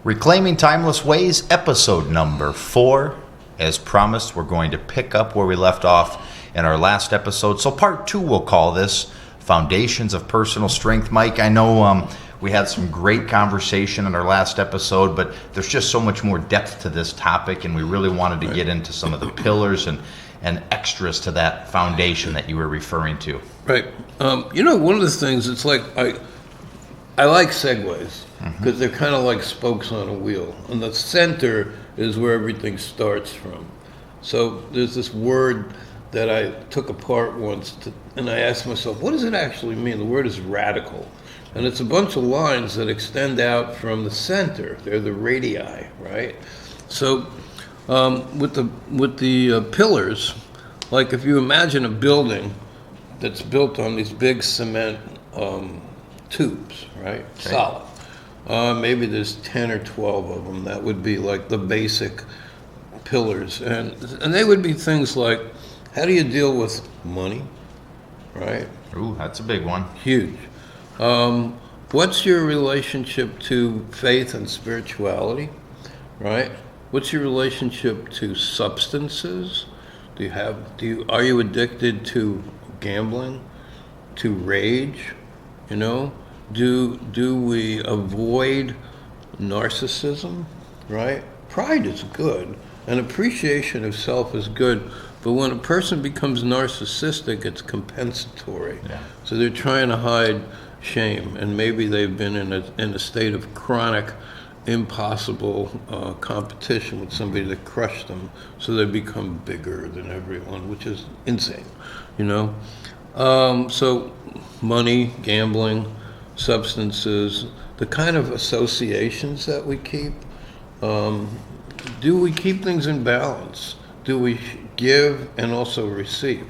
Reclaiming Timeless Ways, episode number 4. As promised, we're going to pick up where we left off in our last episode. So part 2, we'll call this Foundations of Personal Strength. Mike, I know we had some great conversation in our last episode, but there's just so much more depth to this topic, and we really wanted to get into some of the pillars and extras to that foundation that you were referring to. Right. One of the things, it's like I like segues because they're kind of like spokes on a wheel. And the center is where everything starts from. So there's this word that I took apart once, and I asked myself, what does it actually mean? The word is radical. And it's a bunch of lines that extend out from the center. They're the radii, right? So with the pillars, like if you imagine a building that's built on these big cement tubes, right? Okay. Solid. Maybe there's 10 or 12 of them. That would be like the basic pillars. And they would be things like, how do you deal with money, right? Ooh, that's a big one. Huge. What's your relationship to faith and spirituality, right? What's your relationship to substances? Are you addicted to gambling, to rage? Do we avoid narcissism, right? Pride is good, and appreciation of self is good, but when a person becomes narcissistic, it's compensatory. Yeah. So they're trying to hide shame, and maybe they've been in a state of chronic, impossible competition with somebody that crushed them, so they become bigger than everyone, which is insane, So money, gambling, substances, the kind of associations that we keep, do we keep things in balance? Do we give and also receive?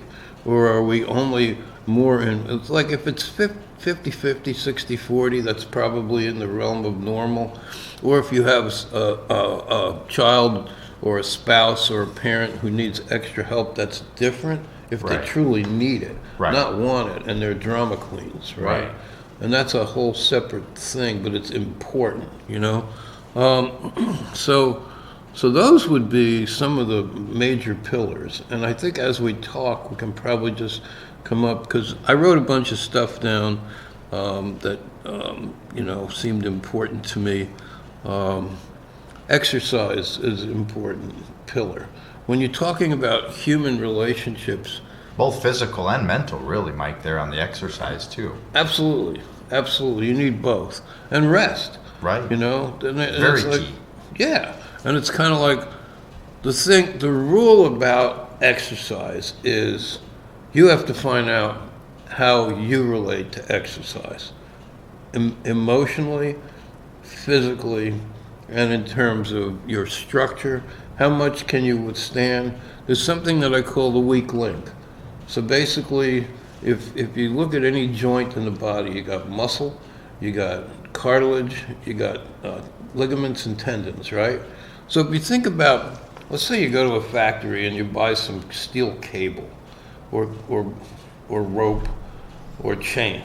Or are we only more in, it's like if it's 50-50, 60-40, that's probably in the realm of normal. Or if you have a child or a spouse or a parent who needs extra help, that's different if they truly need it, not want it, and they're drama queens, right? And that's a whole separate thing, but it's important, So those would be some of the major pillars. And I think as we talk, we can probably just come up, because I wrote a bunch of stuff down that, seemed important to me. Exercise is an important pillar. When you're talking about human relationships, both physical and mental, really, Mike, there on the exercise too. Absolutely. You need both. And rest. Right. Very key. Yeah. And it's kind of like the rule about exercise is you have to find out how you relate to exercise. Emotionally, physically, and in terms of your structure, how much can you withstand? There's something that I call the weak link. So basically, if you look at any joint in the body, you got muscle, you got cartilage, you got ligaments and tendons, right? So if you think about, let's say you go to a factory and you buy some steel cable or rope or chain,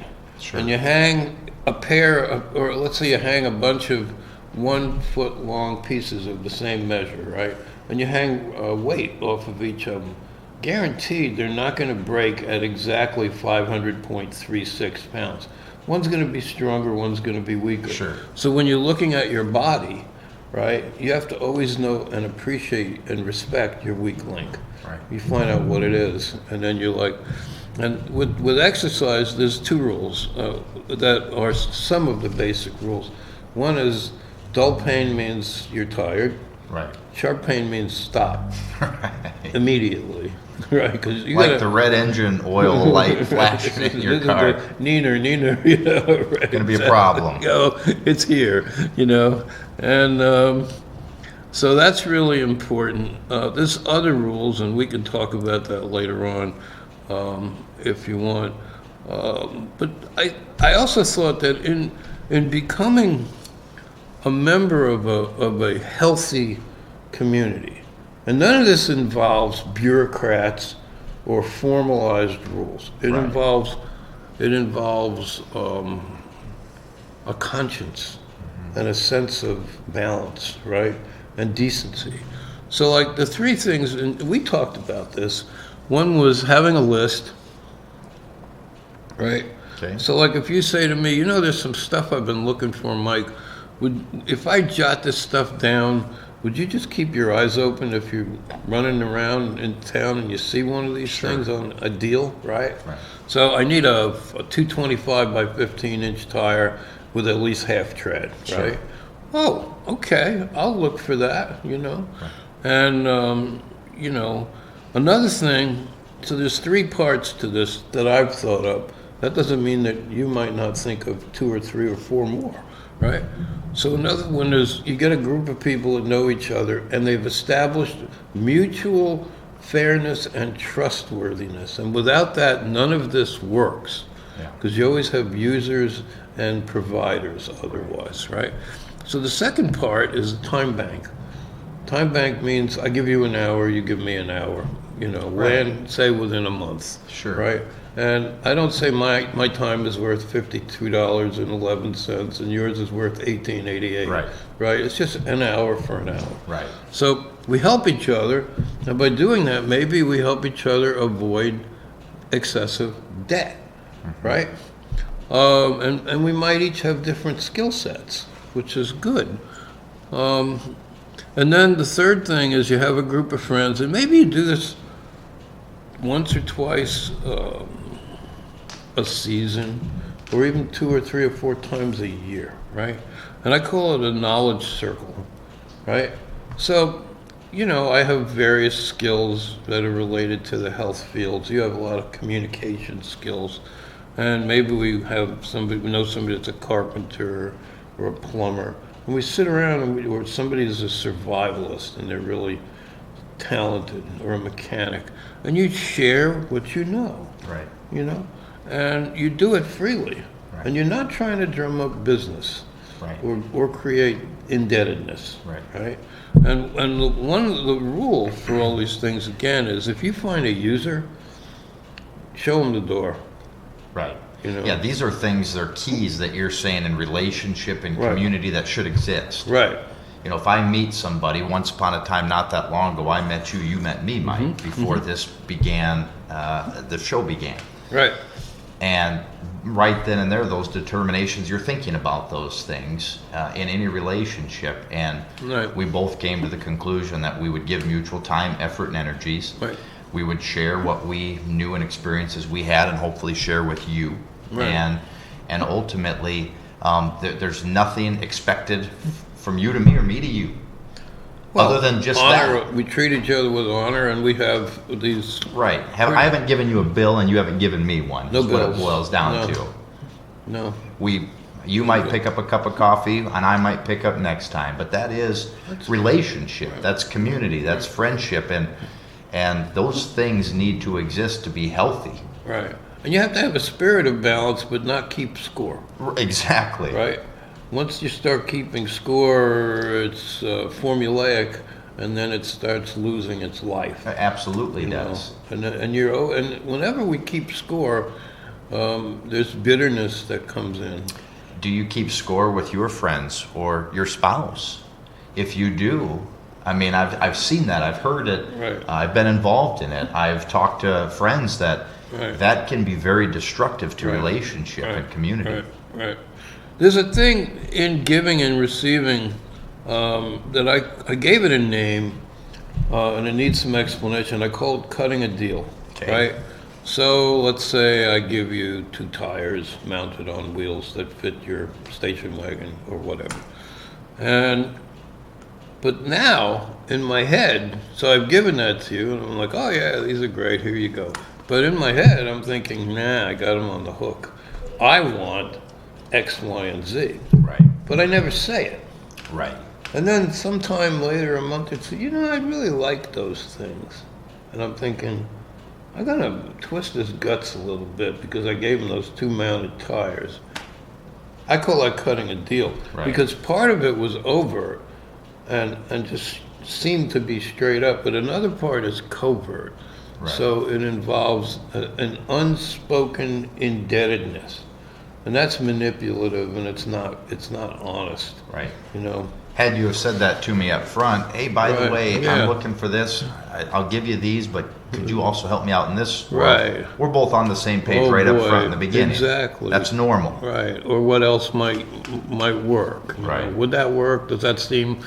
and you hang a pair of, or let's say you hang a bunch of 1 foot long pieces of the same measure, right? And you hang a weight off of each of them. Guaranteed they're not going to break at exactly 500.36 pounds. One's going to be stronger, one's going to be weaker. Sure. So when you're looking at your body, right, you have to always know and appreciate and respect your weak link. Right. You find out what it is, and then you're like, and with exercise, there's 2 rules that are some of the basic rules. One is dull pain means you're tired. Right. Sharp pain means stop. Immediately. Right, because you like the red engine oil light flashing in your car. Neener, right? It's going to be a problem. It's here, and so that's really important. There's other rules, and we can talk about that later on if you want. But I also thought that in becoming a member of a healthy community, and none of this involves bureaucrats or formalized rules. It involves a conscience and a sense of balance, right? And decency. So like the three things, and we talked about this, one was having a list, right? Okay. So like if you say to me, you know, there's some stuff I've been looking for, Mike, if I jot this stuff down, would you just keep your eyes open if you're running around in town and you see one of these things on a deal, right? Right. So I need a 225 by 15 inch tire with at least half tread, Sure. right? Oh, okay, I'll look for that, you know? Right. And, you know, another thing, so there's three parts to this that I've thought of. That doesn't mean that you might not think of 2 or 3 or 4 more, right? So another one is you get a group of people that know each other and they've established mutual fairness and trustworthiness. And without that, none of this works. Yeah. Because you always have users and providers otherwise, right? So the second part is a time bank. Time bank means I give you an hour, you give me an hour, you know, say within a month. Sure. Right? And I don't say my time is worth $52.11 and yours is worth $18.88. Right. Right? It's just an hour for an hour. Right. So we help each other, and by doing that, maybe we help each other avoid excessive debt, right? And we might each have different skill sets, which is good. And then the third thing is you have a group of friends, and maybe you do this once or twice a season, or even 2 or 3 or 4 times a year, right? And I call it a knowledge circle, right? So, you know, I have various skills that are related to the health fields. You have a lot of communication skills. And maybe we have somebody, we know somebody that's a carpenter or a plumber. And we sit around and or somebody is a survivalist and they're really talented, or a mechanic. And you share what you know, Right. you know? And you do it freely. Right. And you're not trying to drum up business. Right. Or create indebtedness. Right. Right? And one of the rule for all these things, again, is if you find a user, show them the door. Right. You know? Yeah, these are things, they're keys that you're saying in relationship and Right. community that should exist. Right. You know, if I meet somebody, once upon a time, not that long ago, I met you, you met me, Mike, Mm-hmm. before this began, the show began. Right. And right then and there, those determinations, you're thinking about those things in any relationship. And Right. we both came to the conclusion that we would give mutual time, effort, and energies. Right. We would share what we knew and experiences we had, and hopefully share with you. Right. And ultimately, there's nothing expected from you to me or me to you, other than just honor, that. we treat each other with honor, and we have these. Right. I haven't given you a bill, and you haven't given me one. No is what it bills. boils down No. to. No. You might pick up a cup of coffee, and I might pick up next time. But that is relationship. Right. That's community. That's friendship, and those things need to exist to be healthy. Right. And you have to have a spirit of balance, but not keep score. Exactly. Right. Once you start keeping score, it's formulaic, and then it starts losing its life. Absolutely You know? does. And whenever we keep score, there's bitterness that comes in. Do you keep score with your friends or your spouse? If you do, I mean, I've seen that. I've heard it. Right. I've been involved in it. I've talked to friends that Right. that can be very destructive to Right. relationship Right. and community. Right, right. There's a thing in giving and receiving that I gave it a name, and it needs some explanation. I call it cutting a deal, Okay. right? So let's say I give you 2 tires mounted on wheels that fit your station wagon or whatever. But now, in my head, so I've given that to you, and I'm like, oh yeah, these are great, here you go. But in my head, I'm thinking, nah, I got them on the hook. I want X, Y, and Z. Right. But I never say it. Right. And then sometime later, a month or two, you know, I really like those things. And I'm thinking, I'm going to twist his guts a little bit because I gave him those 2 mounted tires. I call that cutting a deal. Right. Because part of it was overt and just seemed to be straight up, but another part is covert. Right. So it involves an unspoken indebtedness. And that's manipulative, and it's not honest, Right. you know? Had you have said that to me up front, hey, by the Right, way, yeah. I'm looking for this. I'll give you these, but could you also help me out in this? Right. We're both on the same page Oh, right up boy, front in the beginning. exactly. That's normal. Right, or what else might work? you know? Right. Would that work? Does that seem,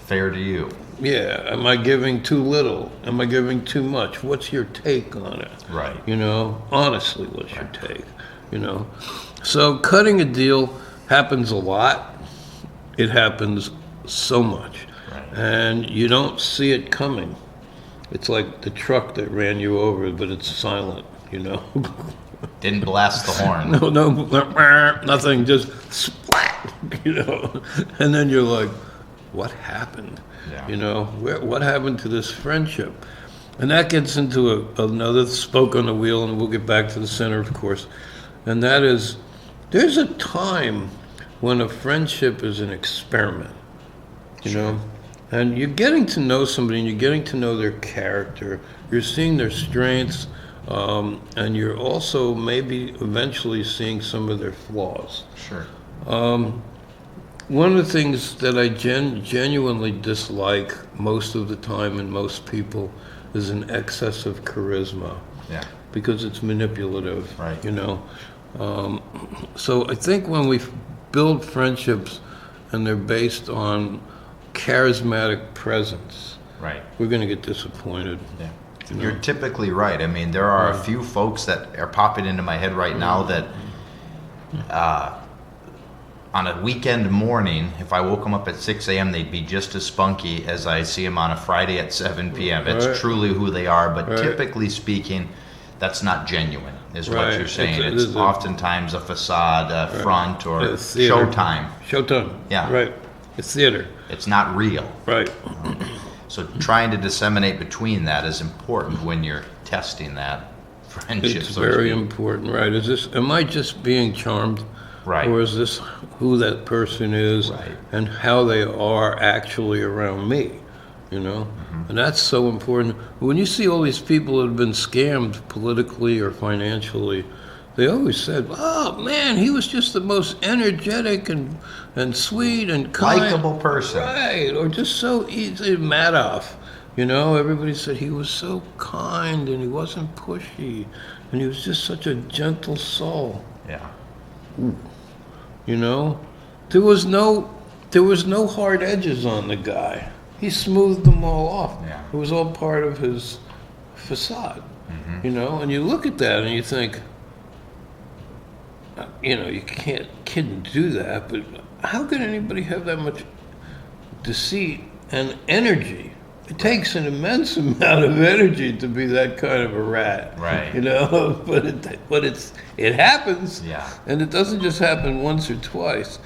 Fair to you. yeah, am I giving too little? Am I giving too much? What's your take on it? Right. You know, honestly, what's your take? You know, so cutting a deal happens a lot. It happens so much, Right. and you don't see it coming. It's like the truck that ran you over, but it's silent. You know, Didn't blast the horn. no, nothing, just splat. You know, and then you're like, what happened? Yeah. You know, what happened to this friendship? And that gets into another spoke on the wheel, and we'll get back to the center, of course. And that is, there's a time when a friendship is an experiment, you know? And you're getting to know somebody, and you're getting to know their character. You're seeing their strengths, and you're also maybe eventually seeing some of their flaws. Sure. One of the things that I genuinely dislike most of the time in most people is an excess of charisma, Yeah. because it's manipulative, Right. you know. So I think when we build friendships and they're based on charismatic presence, Right. we're going to get disappointed. Yeah. You're typically right. I mean, there are a few folks that are popping into my head right now that on a weekend morning, if I woke them up at 6 a.m., they'd be just as spunky as I see them on a Friday at 7 p.m. It's Right. truly who they are, but Right. typically speaking, that's not genuine, is what Right. you're saying. It It's is a- oftentimes a facade, a front, or It's theater. showtime. Showtime. Yeah. Right. It's theater. It's not real. Right. So trying to disseminate between that is important when you're testing that friendship. It's so to very speak. important, right? Am I just being charmed? Right. Or is this who that person is Right. and how they are actually around me? You know? And that's so important. When you see all these people that have been scammed politically or financially, they always said, oh man, he was just the most energetic and sweet and kind. Likeable person. Right, or just so easy. Madoff, you know, everybody said he was so kind and he wasn't pushy and he was just such a gentle soul, Yeah. you know? There was no hard edges on the guy. He smoothed them all off. Yeah. It was all part of his facade, you know? And you look at that and you think, you know, you couldn't do that, but how could anybody have that much deceit and energy? It takes an immense amount of energy to be that kind of a rat, Right. you know. But it happens, Yeah. and it doesn't just happen once or twice.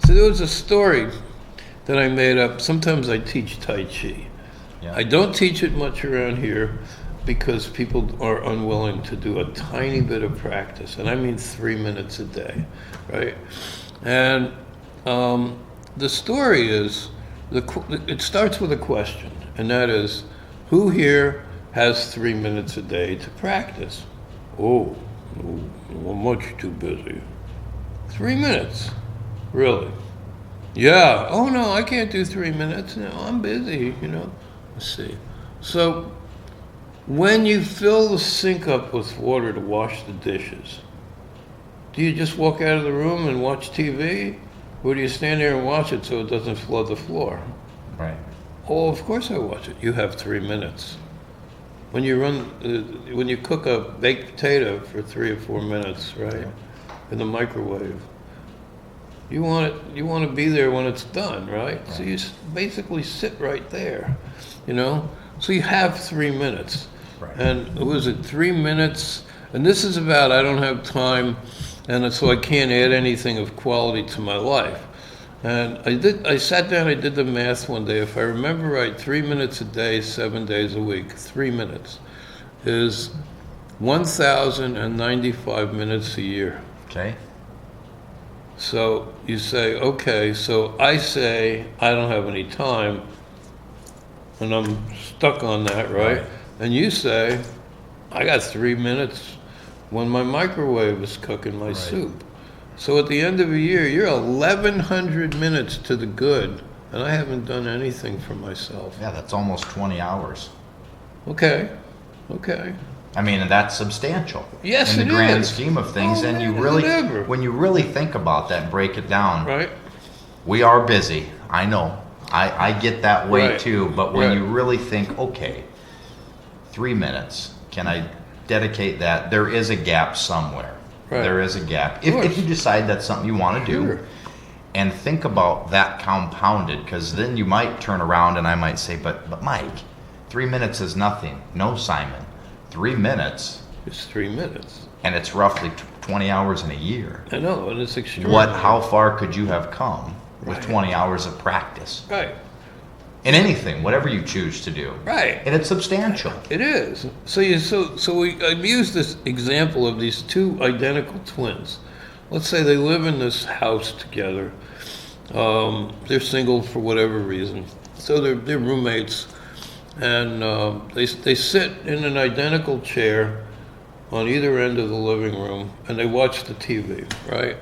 So there was a story that I made up. Sometimes I teach Tai Chi. Yeah. I don't teach it much around here because people are unwilling to do a tiny bit of practice, and I mean 3 minutes a day, right? And the story is, it starts with a question, and that is, who here has 3 minutes a day to practice? Oh, I'm much too busy. 3 minutes? Really? Yeah. Oh, no, I can't do 3 minutes. No, I'm busy, you know. Let's see. So, when you fill the sink up with water to wash the dishes, do you just walk out of the room and watch TV? Or do you stand there and watch it so it doesn't flood the floor? Right. Oh, of course I watch it. You have 3 minutes. When you cook a baked potato for 3 or 4 minutes, right, in the microwave, you want to be there when it's done, right? So you basically sit right there, you know. So you have 3 minutes, Right. and was it 3 minutes? And this is about I don't have time, and so I can't add anything of quality to my life. And I sat down, I did the math one day. If I remember right, 3 minutes a day, 7 days a week, 3 minutes is 1,095 minutes a year. Okay. So you say, okay, so I say I don't have any time, and I'm stuck on that, right? Right. And you say, I got 3 minutes when my microwave is cooking my soup. So at the end of a year, you're 1,100 minutes to the good, and I haven't done anything for myself. Yeah, that's almost 20 hours. Okay. I mean, and that's substantial. Yes, in it the grand is. scheme of things. Oh, And you man, really, whatever. when you really think about that and break it down, Right? we are busy. I know. I get that way Right. too. But when Right. you really think, okay, 3 minutes, can I dedicate that? There is a gap somewhere. Right. There is a gap. Of course. If you decide that's something you want to do, Sure. and think about that compounded, because then you might turn around and I might say, but Mike, 3 minutes is nothing. No, Simon, 3 minutes, It's 3 minutes. and it's roughly 20 hours in a year. I know, and it's extraordinary. How far could you have come with Right. 20 hours of practice Right. in anything, whatever you choose to do? Right. And it's substantial. It is. I've used this example of these two identical twins. Let's say they live in this house together. They're single for whatever reason, so they're roommates, and they sit in an identical chair on either end of the living room, and they watch the TV, right?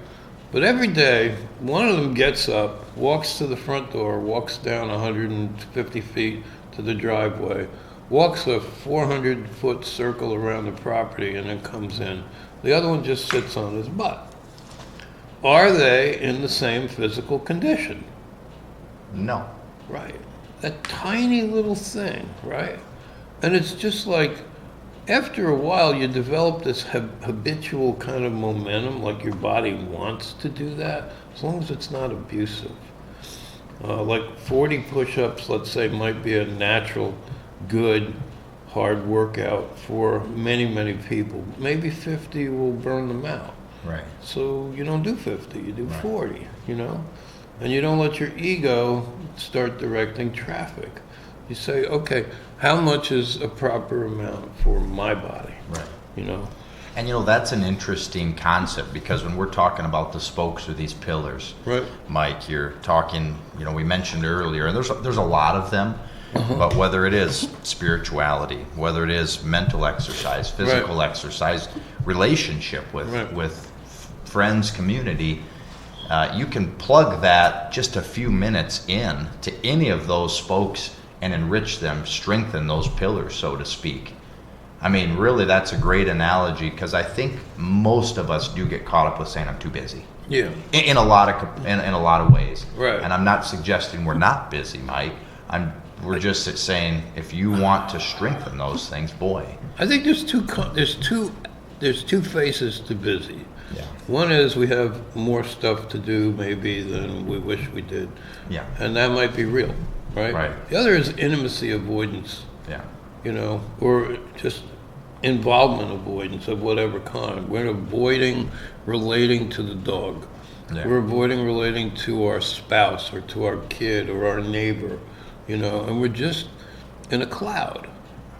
But every day, one of them gets up, walks to the front door, walks down 150 feet to the driveway, walks a 400-foot circle around the property, and then comes in. The other one just sits on his butt. Are they in the same physical condition? No. Right. That tiny little thing, right? And it's just like, after a while, you develop this habitual kind of momentum, like your body wants to do that, as long as it's not abusive. Like 40 push-ups, let's say, might be a natural, good, hard workout for many, many people. Maybe 50 will burn them out. Right. So you don't do 50, you do 40, you know? And you don't let your ego start directing traffic. You say, okay, how much is a proper amount for my body? Right. You know? And that's an interesting concept, because when we're talking about the spokes or these pillars, Right. Mike, you're talking, we mentioned earlier, and there's a lot of them, but whether it is spirituality, whether it is mental exercise, physical exercise, relationship with Right. with friends, community, you can plug that just a few minutes in to any of those spokes and enrich them, strengthen those pillars, so to speak. I mean, really, that's a great analogy, because I think most of us do get caught up with saying, I'm too busy. Yeah. In a lot of ways. Right. And I'm not suggesting we're not busy, Mike. We're just saying, if you want to strengthen those things, boy. I think there's two faces to busy. Yeah. One is we have more stuff to do maybe than we wish we did. Yeah. And that might be real, right? Right. The other is intimacy avoidance. Yeah. Or just involvement avoidance of whatever kind. We're avoiding relating to the dog. Yeah. We're avoiding relating to our spouse or to our kid or our neighbor, and we're just in a cloud,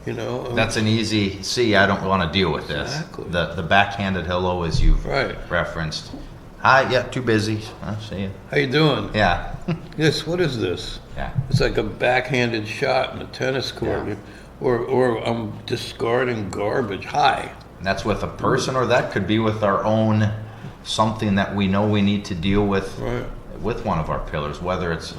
and That's an easy, I don't want to deal with this. Exactly. The backhanded hello, as you've Right. referenced. Hi, yeah, too busy. See you. How you doing? Yeah. Yes, what is this? Yeah. It's like a backhanded shot in a tennis court. Yeah. Or I'm discarding garbage. Hi. And that's with a person, or that could be with our own, something that we know we need to deal with Right. with one of our pillars, whether it's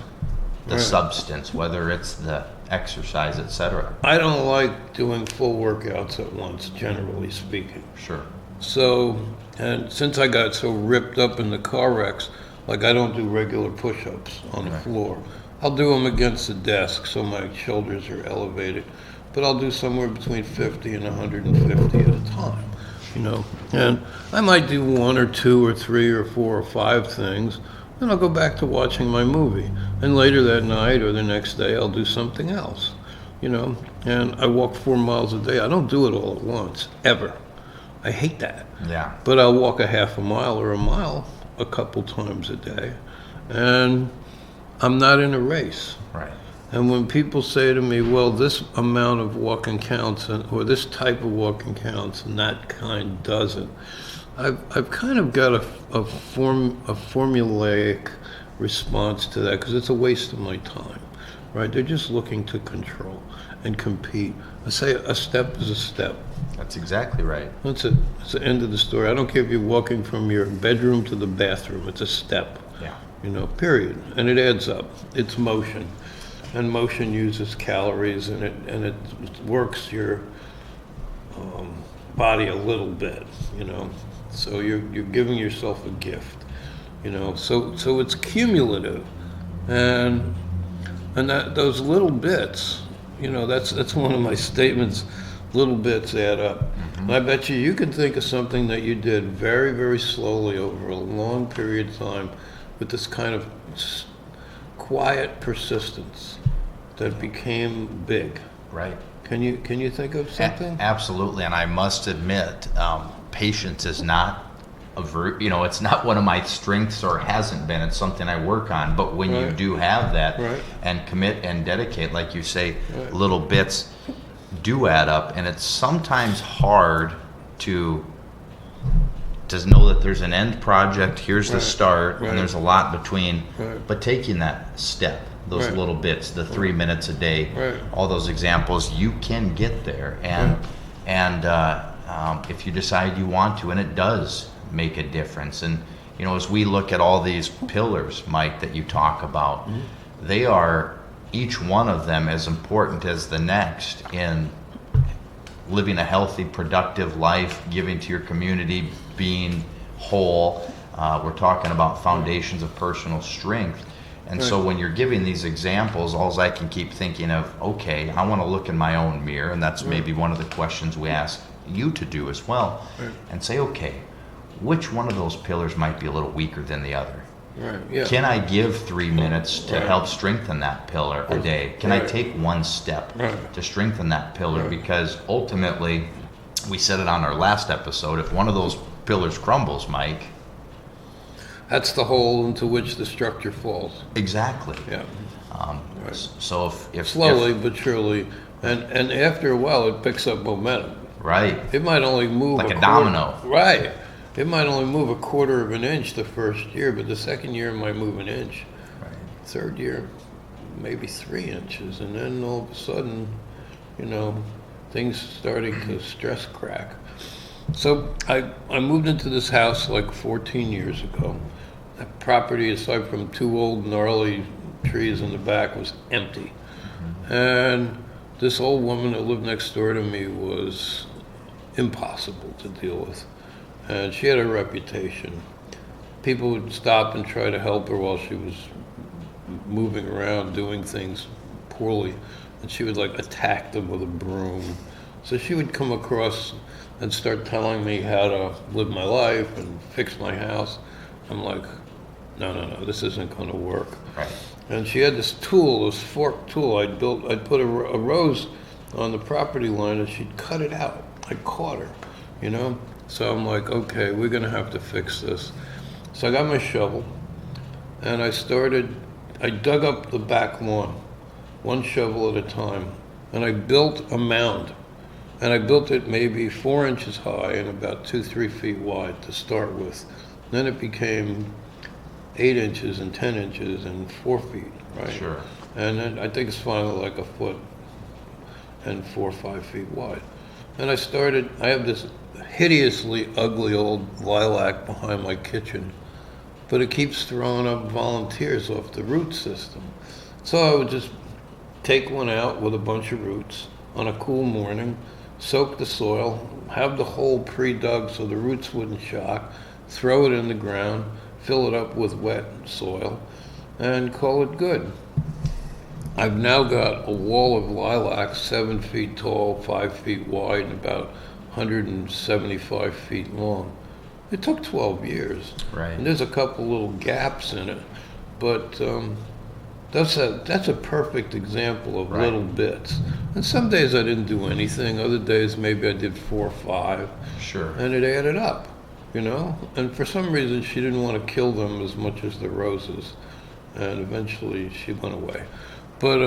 the Right. substance, whether it's the exercise, etc. I don't like doing full workouts at once, generally speaking. Sure. So, and since I got so ripped up in the car wrecks, like I don't do regular push-ups on the floor. I'll do them against the desk so my shoulders are elevated, but I'll do somewhere between 50 and 150 at a time, And I might do 1 or 2 or 3 or 4 or 5 things, then I'll go back to watching my movie. And later that night or the next day, I'll do something else, And I walk 4 miles a day. I don't do it all at once, ever. I hate that. Yeah. But I'll walk a half a mile or a mile a couple times a day. And I'm not in a race. Right. And when people say to me, well, this amount of walking counts, or this type of walking counts, and that kind doesn't, I've kind of got a formulaic response to that, because it's a waste of my time, right? They're just looking to control. and compete. I say a step is a step. That's exactly right. That's it. It's the end of the story. I don't care if you're walking from your bedroom to the bathroom. It's a step. Yeah. Period. And it adds up. It's motion. And motion uses calories, and it works your body a little bit, So you're giving yourself a gift, So it's cumulative. And that those little bits, that's one of my statements. Little bits add up. And I bet you can think of something that you did very, very slowly over a long period of time with this kind of quiet persistence that became big. Right. Can you think of something? Absolutely, and I must admit, patience is not it's not one of my strengths, or hasn't been. It's something I work on. But when you Right. do have that, Right. and commit and dedicate, like you say, Right. little bits do add up, and it's sometimes hard to know that there's an end project. Here's the Right. start, Right. and there's a lot between. Right. But taking that step, those Right. little bits, the 3 minutes a day, Right. all those examples, you can get there, and if you decide you want to, and it does make a difference. And as we look at all these pillars, Mike, that you talk about, they are, each one of them, as important as the next in living a healthy, productive life, giving to your community, being whole. We're talking about foundations of personal strength. And so Right. when you're giving these examples, all I can keep thinking of, okay, I want to look in my own mirror, and that's maybe one of the questions we ask you to do as well, Right. and say, okay, which one of those pillars might be a little weaker than the other? Right. Yeah. Can I give 3 minutes to Right. help strengthen that pillar a day? Can I Right. take one step Right. to strengthen that pillar? Right. Because ultimately, we said it on our last episode, if one of those pillars crumbles, Mike, That's the hole into which the structure falls. exactly. Yeah. Right. So if Slowly but surely, and after a while, it picks up momentum. right, It might only move Like a quarter- domino. Right. It might only move a quarter of an inch the first year, but the second year it might move an inch. right, Third year, maybe 3 inches, and then all of a sudden, things starting to stress crack. So I moved into this house like 14 years ago. That property, aside from 2 old gnarly trees in the back, was empty. And this old woman that lived next door to me was impossible to deal with. And she had a reputation. People would stop and try to help her while she was moving around, doing things poorly, and she would attack them with a broom. So she would come across and start telling me how to live my life and fix my house. I'm like, no, this isn't going to work. right. And she had this tool, this fork tool I'd put a rose on the property line, and she'd cut it out. I caught her, So I'm like, okay, we're gonna have to fix this. So I got my shovel, and I dug up the back lawn, one shovel at a time, and I built a mound. And I built it maybe 4 inches high and about 2-3 feet wide to start with. Then it became 8 inches and 10 inches and 4 feet, right? Sure. And then I think it's finally like a foot and 4 or 5 feet wide. And I have this hideously ugly old lilac behind my kitchen, but it keeps throwing up volunteers off the root system. So I would just take one out with a bunch of roots on a cool morning, soak the soil, have the hole pre-dug so the roots wouldn't shock, throw it in the ground, fill it up with wet soil, and call it good. I've now got a wall of lilacs 7 feet tall, 5 feet wide, and about 175 feet long. It took 12 years. Right. And there's a couple little gaps in it, but that's a perfect example of Right. little bits. And some days I didn't do anything. Other days maybe I did 4 or 5. Sure. And it added up, And for some reason she didn't want to kill them as much as the roses. And eventually she went away. But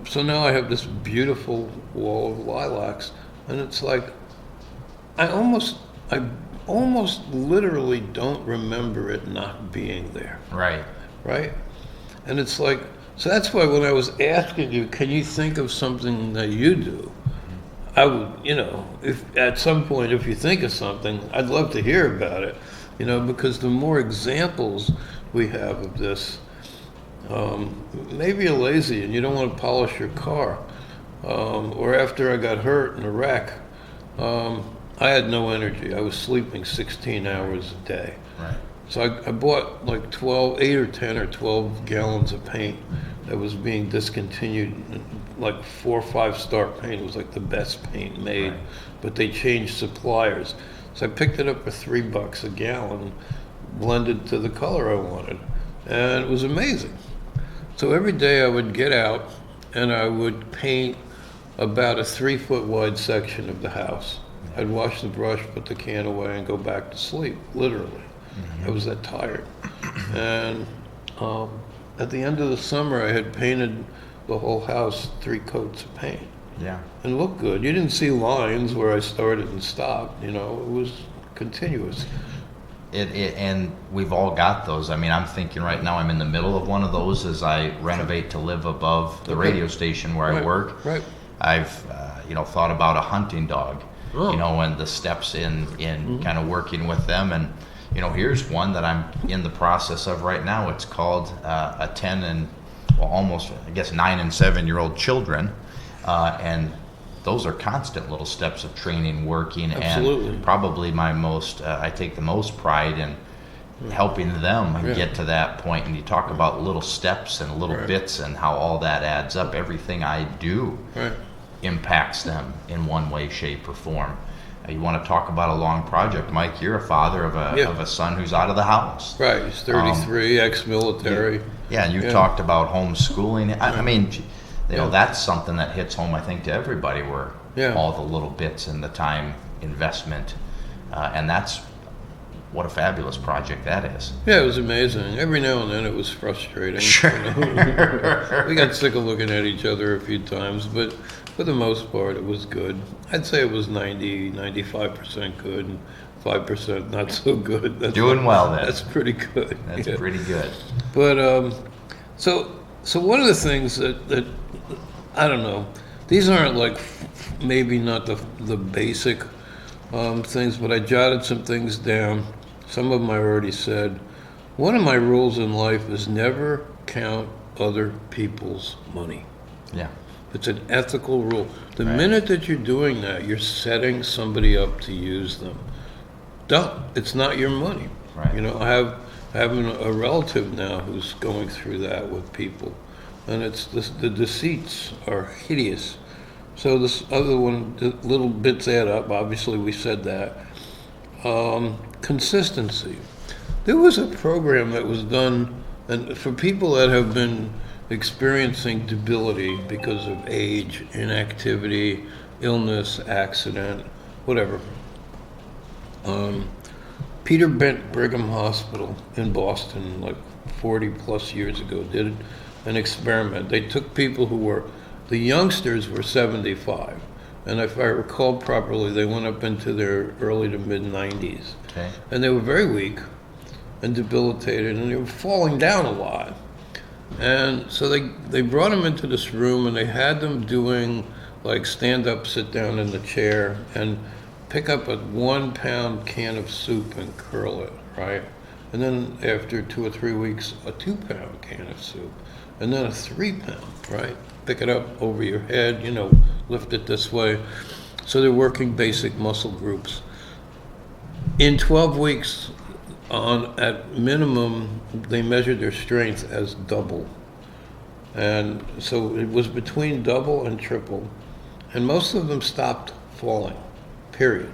so now I have this beautiful wall of lilacs, and it's like I almost literally don't remember it not being there. Right. Right? And it's like So that's why when I was asking you, can you think of something that you do? I would, if at some point, if you think of something, I'd love to hear about it, because the more examples we have of this, maybe you're lazy and you don't want to polish your car. Or after I got hurt in a wreck, I had no energy. I was sleeping 16 hours a day. Right. So I bought like 8 or 10 or 12 gallons of paint that was being discontinued, like 4 or 5-star paint. It was like the best paint made, Right. but they changed suppliers. So I picked it up for $3 a gallon, blended to the color I wanted, and it was amazing. So every day I would get out and I would paint about a 3-foot wide section of the house. I'd wash the brush, put the can away, and go back to sleep, literally. I was that tired. And at the end of the summer, I had painted the whole house 3 coats of paint. Yeah. And it looked good. You didn't see lines where I started and stopped, it was continuous. And we've all got those. I mean, I'm thinking right now I'm in the middle of one of those as I renovate to live above the radio station where I work. Right. I've, thought about a hunting dog, Oh. and the steps in kind of working with them. And, here's one that I'm in the process of right now. It's called a 10 and, almost, 9 and 7-year-old children. And those are constant little steps of training, working, Absolutely. and probably my most, I take the most pride in helping them get to that point. And you talk about little steps and little Right. bits and how all that adds up. Everything I do Right. impacts them in one way, shape, or form. You want to talk about a long project, Mike? You're a father of a son who's out of the house. Right. He's 33, ex-military. Yeah, and you Yeah. talked about homeschooling. I mean, that's something that hits home, I think, to everybody, where all the little bits and the time investment, and that's what a fabulous project that is. Yeah, it was amazing. Every now and then it was frustrating. Sure. We got sick of looking at each other a few times, but for the most part it was good. I'd say it was 95% good and 5% not so good. Doing well then. That's pretty good. That's Yeah. pretty good. But so one of the things that I don't know, these aren't like maybe not the basic things, but I jotted some things down. Some of them I already said. One of my rules in life is never count other people's money. Yeah. It's an ethical rule. The Right. minute that you're doing that, you're setting somebody up to use them. Don't. It's not your money. Right. I have a relative now who's going through that with people, and the deceits are hideous. So this other one, the little bits add up. Obviously, we said that. Consistency. There was a program that was done, and for people that have been experiencing debility because of age, inactivity, illness, accident, whatever. Peter Bent Brigham Hospital in Boston, like 40 plus years ago, did an experiment. They took people the youngsters were 75, and if I recall properly, they went up into their early to mid 90s. Okay. And they were very weak and debilitated, and they were falling down a lot. And so they brought them into this room, and they had them doing like stand up, sit down in the chair, and pick up a 1-pound can of soup and curl it, right? And then after 2 or 3 weeks, a 2-pound can of soup, and then a 3-pound, right? Pick it up over your head, lift it this way. So they're working basic muscle groups. In 12 weeks, at minimum, they measured their strength as double. And so it was between double and triple. And most of them stopped falling, period.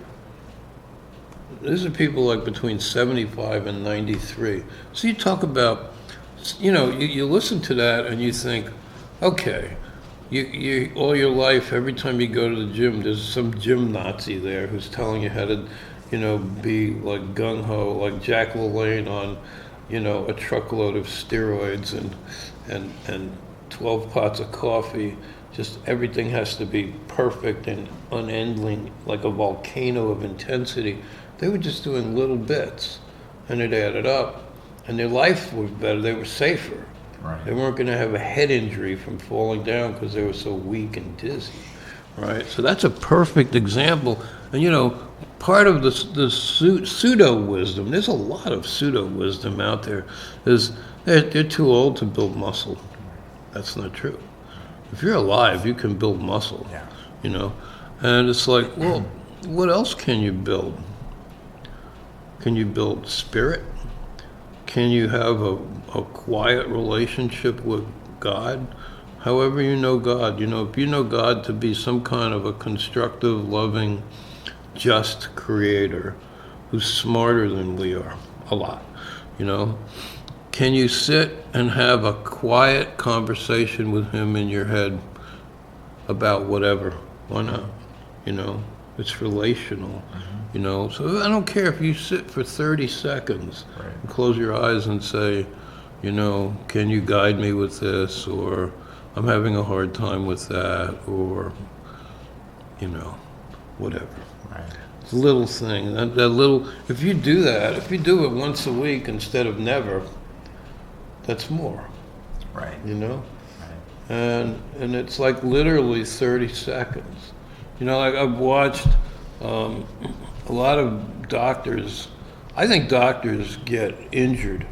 These are people like between 75 and 93. So you talk about, you listen to that and you think, okay, you all your life, every time you go to the gym, there's some gym Nazi there who's telling you how to, be like gung-ho, like Jack LaLanne on, a truckload of steroids and 12 pots of coffee. Just everything has to be perfect and unending, like a volcano of intensity. They were just doing little bits, and it added up, and their life was better. They were safer. Right. They weren't going to have a head injury from falling down because they were so weak and dizzy, right? So that's a perfect example. And, part of the pseudo-wisdom, there's a lot of pseudo-wisdom out there, is they're too old to build muscle. That's not true. If you're alive, you can build muscle, Yeah. And it's like, well, what else can you build? Can you build spirit? Can you have a quiet relationship with God? However you know God, if you know God to be some kind of a constructive, loving, just creator who's smarter than we are, a lot, can you sit and have a quiet conversation with him in your head about whatever? Why not? It's relational. So I don't care if you sit for 30 seconds Right. and close your eyes and say, can you guide me with this? Or I'm having a hard time with that, or, whatever. Right. It's a little thing. That little, if you do it once a week instead of never, that's more, Right. Right. Right. And it's like literally 30 seconds. Like I've watched a lot of doctors. I think doctors get injured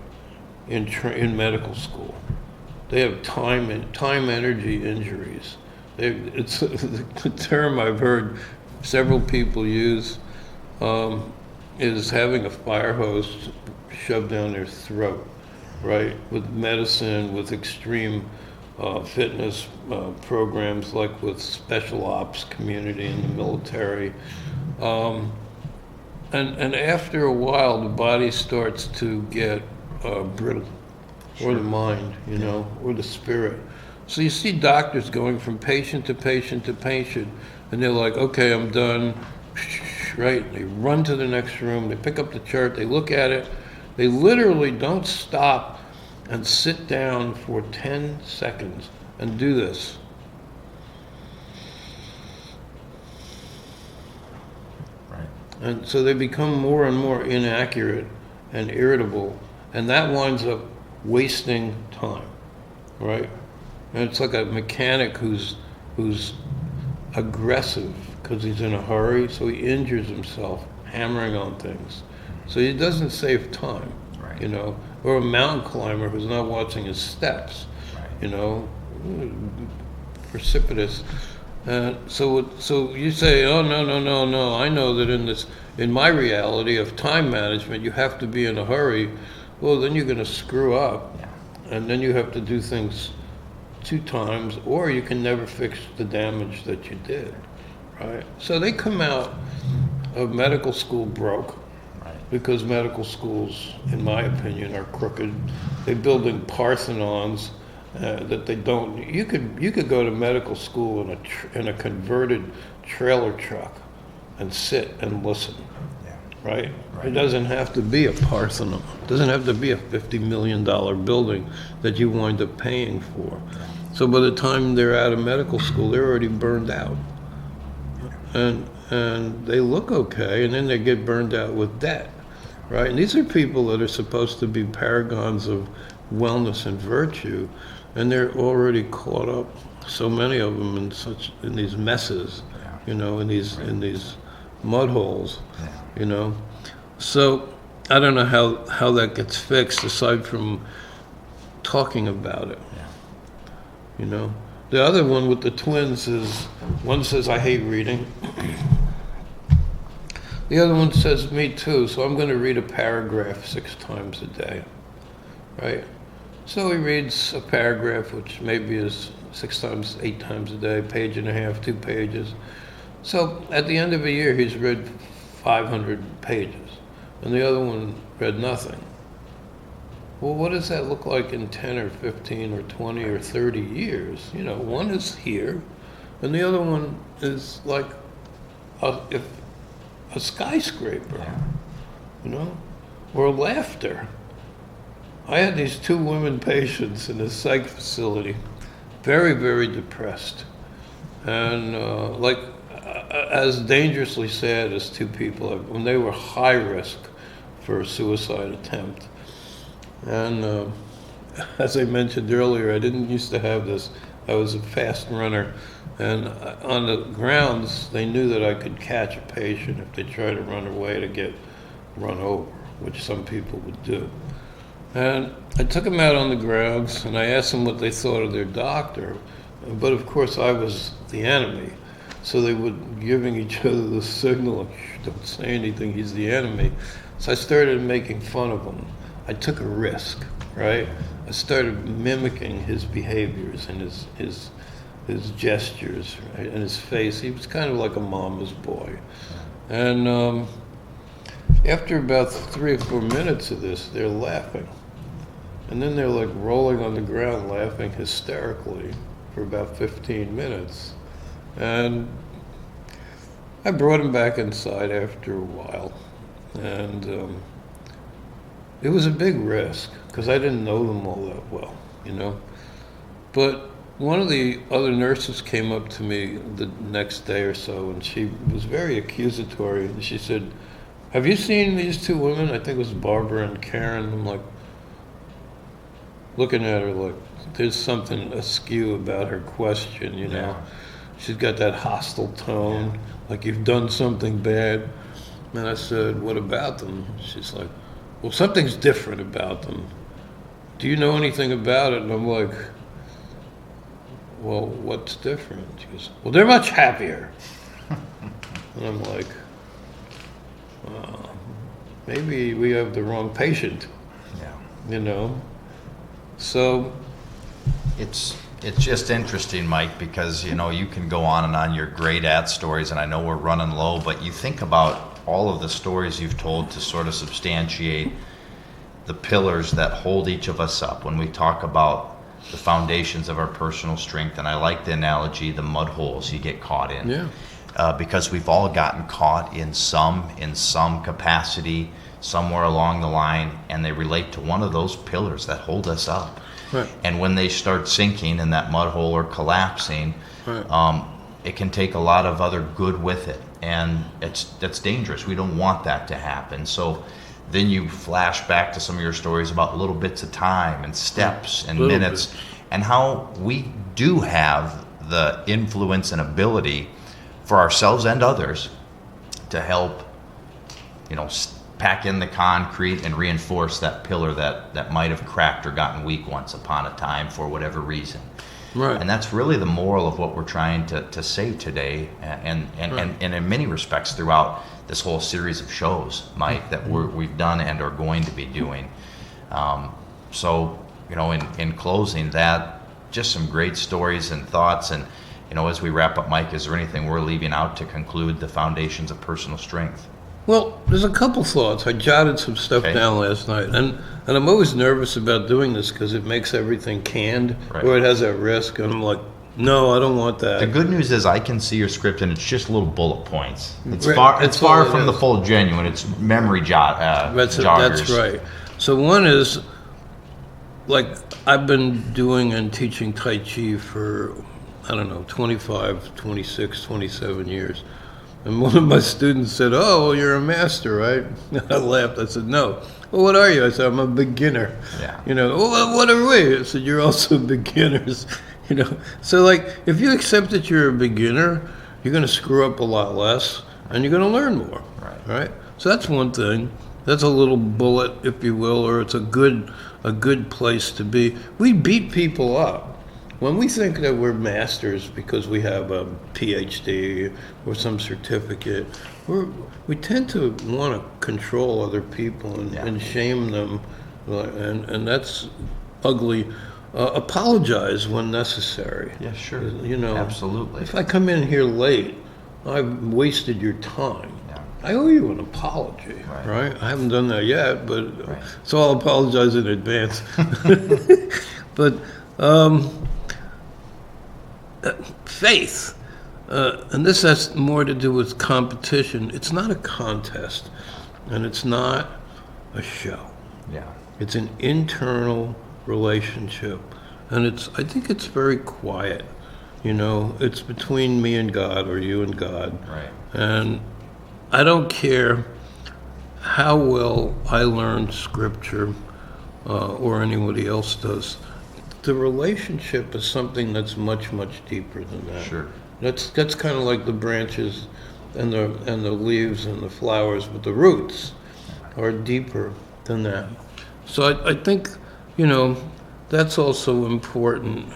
in medical school. They have time energy injuries. It's the term I've heard several people use is having a fire hose shoved down their throat, right? With medicine, with extreme fitness programs, like with special ops community in the military. And after a while, the body starts to get brittle, or the mind, or the spirit. So you see doctors going from patient to patient to patient, and they're like, okay, I'm done, right? They run to the next room, they pick up the chart, they look at it, they literally don't stop and sit down for 10 seconds and do this. Right. And so they become more and more inaccurate and irritable, and that winds up wasting time, right? And it's like a mechanic who's aggressive because he's in a hurry, so he injures himself hammering on things. So he doesn't save time, Right. Or a mountain climber who's not watching his steps, Right. Precipitous. So you say, oh, no, I know that in my reality of time management, you have to be in a hurry. Well, then you're going to screw up, Yeah. and then you have to do things 2 times, or you can never fix the damage that you did, right? So they come out of medical school broke, Right. because medical schools, in my opinion, are crooked. They're building Parthenons that they don't. You could go to medical school in a converted trailer truck and sit and listen, Yeah. right? Right. It doesn't have to be a Parthenon. It doesn't have to be a $50 million building that you wind up paying for. So by the time they're out of medical school, they're already burned out. And they look okay, and then they get burned out with debt, right? And these are people that are supposed to be paragons of wellness and virtue, and they're already caught up, so many of them, in these messes, in these mud holes, Yeah. So I don't know how that gets fixed aside from talking about it. Yeah. The other one with the twins is, one says, I hate reading. The other one says, me too, so I'm going to read a paragraph 6 times a day, right? So he reads a paragraph, which maybe is 6 times, 8 times a day, page and a half, 2 pages. So at the end of a year, he's read 500 pages, and the other one read nothing. Well, what does that look like in 10 or 15 or 20 or 30 years? One is here, and the other one is like a skyscraper, or laughter. I had these 2 women patients in a psych facility, very, very depressed, and as dangerously sad as 2 people, when they were high risk for a suicide attempt. And as I mentioned earlier, I didn't used to have this. I was a fast runner, and on the grounds, they knew that I could catch a patient if they tried to run away to get run over, which some people would do. And I took them out on the grounds, and I asked them what they thought of their doctor. But of course, I was the enemy. So they were giving each other the signal, don't say anything, he's the enemy. So I started making fun of him. I took a risk, right? I started mimicking his behaviors and his gestures, right? And his face. He was kind of like a mama's boy. And after about 3 or 4 minutes of this, they're laughing. And then they're like rolling on the ground laughing hysterically for about 15 minutes. And I brought him back inside after a while. And it was a big risk because I didn't know them all that well, you know. But one of the other nurses came up to me the next day or so, and she was very accusatory. And she said, "Have you seen these two women?" I think it was Barbara and Karen. I'm like, looking at her like, there's something askew about her question, you know. Yeah. She's got that hostile tone, like you've done something bad. And I said, "What about them?" She's like, "Well, something's different about them. Do you know anything about it?" And I'm like, "Well, what's different?" She goes, "Well, they're much happier." And I'm like, maybe we have the wrong patient, Yeah. you know. So It's just interesting, Mike, because you know you can go on and on your great at stories, and I know we're running low, but you think about all of the stories you've told to sort of substantiate the pillars that hold each of us up when we talk about the foundations of our personal strength. And I like the analogy, the mud holes you get caught in. yeah, Because we've all gotten caught in some capacity somewhere along the line, and they relate to one of those pillars that hold us up. right, And when they start sinking in that mud hole or collapsing, right. it can take a lot of other good with it, and that's dangerous. We don't want that to happen. So then you flash back to some of your stories about little bits of time and steps and Little minutes, bit. and how we do have the influence and ability for ourselves and others to help, you know, pack in the concrete and reinforce that pillar that might have cracked or gotten weak once upon a time for whatever reason. Right. And that's really the moral of what we're trying to say today, and in many respects throughout this whole series of shows, Mike, that we've done and are going to be doing. So, you know, in closing, that just some great stories and thoughts. And, you know, as we wrap up, Mike, is there anything we're leaving out to conclude the foundations of personal strength? Well, there's a couple thoughts. I jotted some stuff Okay. down last night, and I'm always nervous about doing this because it makes everything canned, Right. or it has that risk, and I'm like, no, I don't want that. The good news is I can see your script, and it's just little bullet points. It's Right, far that's far all it from the is. full genuine. It's memory That's joggers. right. So one is, like, I've been doing and teaching Tai Chi for, I don't know, 25, 26, 27 years. And one of my students said, "Oh, well, you're a master, right?" I laughed. I said, "No." "Well, what are you?" I said, "I'm a beginner." Yeah. You know, "Well, what are we?" I said, "You're also beginners." You know, so like, if you accept that you're a beginner, you're going to screw up a lot less, and you're going to learn more. Right. Right. So that's one thing. That's a little bullet, if you will, or it's a good place to be. We beat people up. When we think that we're masters because we have a PhD or some certificate, we tend to want to control other people Yeah. and shame them, and that's ugly. Apologize when necessary. Yeah, sure. You know, Absolutely. If I come in here late, I've wasted your time. Yeah. I owe you an apology, Right. right? I haven't done that yet, but Right. so I'll apologize in advance. But faith, and this has more to do with competition. It's not a contest, and it's not a show. Yeah. It's an internal relationship, and I think it's very quiet. You know, it's between me and God, or you and God. Right. And I don't care how well I learned scripture or anybody else does. The relationship is something that's much, much deeper than that. Sure. That's kind of like the branches and the leaves and the flowers, but the roots are deeper than that. So I think, that's also important.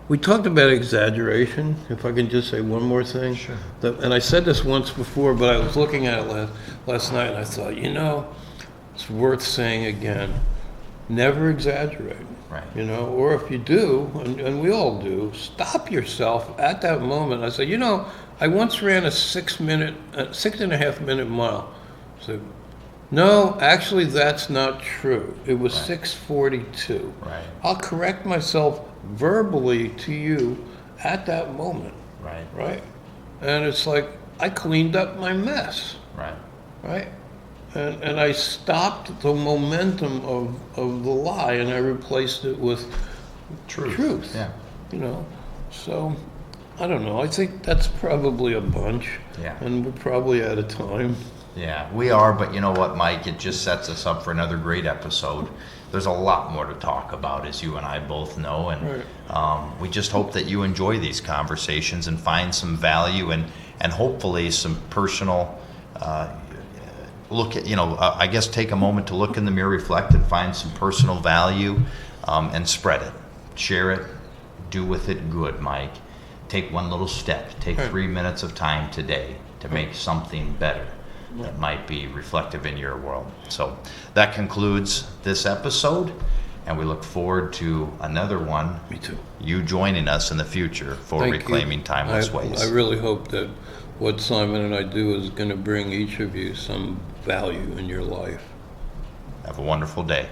We talked about exaggeration, if I can just say one more thing. Sure. And I said this once before, but I was looking at it last night, and I thought, it's worth saying again. Never exaggerate. Right. Or if you do, and we all do, stop yourself at that moment. I say, I once ran a 6.5 minute mile. So, no, actually that's not true. It was 6:42. Right. I'll correct myself verbally to you at that moment. Right. Right? And it's like, I cleaned up my mess. Right. Right? And I stopped the momentum of the lie, and I replaced it with truth. Yeah. So I don't know. I think that's probably a bunch. Yeah. And we're probably out of time. Yeah, we are, but you know what, Mike? It just sets us up for another great episode. There's a lot more to talk about, as you and I both know, and we just hope that you enjoy these conversations and find some value and hopefully some personal look at, I guess take a moment to look in the mirror, reflect, and find some personal value, and spread it. Share it. Do with it good, Mike. Take one little step. Take 3 minutes of time today to make something better that might be reflective in your world. So that concludes this episode, and we look forward to another one. Me too. You joining us in the future for Thank Reclaiming you. Timeless Ways. I really hope that what Simon and I do is going to bring each of you some value in your life. Have a wonderful day.